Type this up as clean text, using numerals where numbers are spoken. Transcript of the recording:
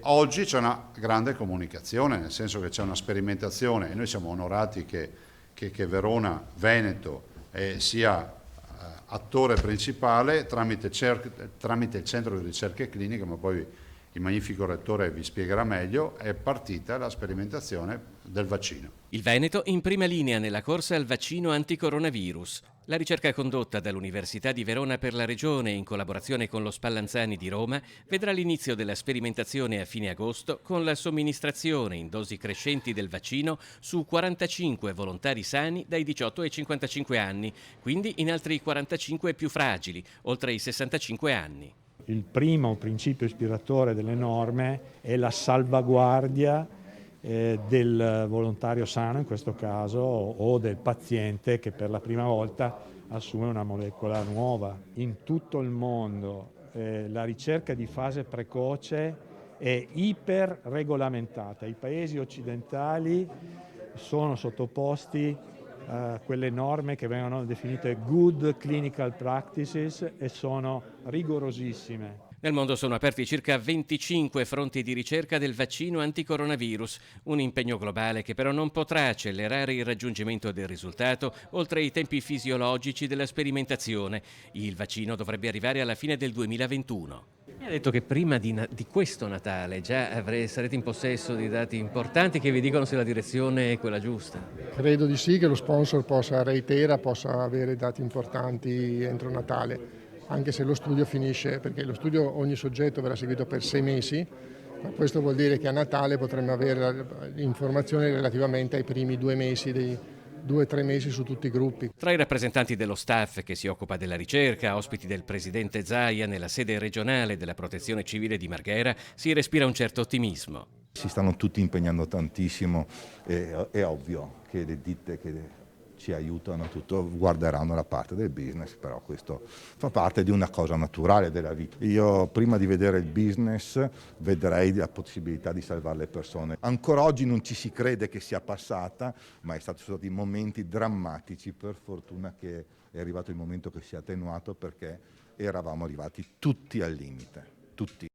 Oggi c'è una grande comunicazione, nel senso che c'è una sperimentazione e noi siamo onorati che Verona Veneto sia attore principale tramite il centro di ricerche cliniche, ma poi il magnifico rettore vi spiegherà meglio, è partita la sperimentazione del vaccino. Il Veneto in prima linea nella corsa al vaccino anticoronavirus. La ricerca condotta dall'Università di Verona per la Regione in collaborazione con lo Spallanzani di Roma vedrà l'inizio della sperimentazione a fine agosto con la somministrazione in dosi crescenti del vaccino su 45 volontari sani dai 18 ai 55 anni, quindi in altri 45 più fragili, oltre i 65 anni. Il primo principio ispiratore delle norme è la salvaguardia del volontario sano in questo caso o del paziente che per la prima volta assume una molecola nuova. In tutto il mondo la ricerca di fase precoce è iperregolamentata. I paesi occidentali sono sottoposti a quelle norme che vengono definite good clinical practices e sono rigorosissime. Nel mondo sono aperti circa 25 fronti di ricerca del vaccino anticoronavirus, un impegno globale che però non potrà accelerare il raggiungimento del risultato oltre i tempi fisiologici della sperimentazione. Il vaccino dovrebbe arrivare alla fine del 2021. Mi ha detto che prima di questo Natale già sarete in possesso di dati importanti che vi dicono se la direzione è quella giusta. Credo di sì, che lo sponsor possa avere dati importanti entro Natale, anche se lo studio finisce, perché lo studio ogni soggetto verrà seguito per 6 mesi, ma questo vuol dire che a Natale potremmo avere informazioni relativamente ai primi 2 mesi, dei 2-3 mesi su tutti i gruppi. Tra i rappresentanti dello staff che si occupa della ricerca, ospiti del presidente Zaia nella sede regionale della Protezione Civile di Marghera, si respira un certo ottimismo. Si stanno tutti impegnando tantissimo, è ovvio che le ditte che ci aiutano tutto guarderanno la parte del business, però questo fa parte di una cosa naturale della vita. Io prima di vedere il business vedrei la possibilità di salvare le persone. Ancora oggi non ci si crede che sia passata, ma sono stati momenti drammatici, per fortuna che è arrivato il momento che sia attenuato perché eravamo arrivati tutti al limite, tutti.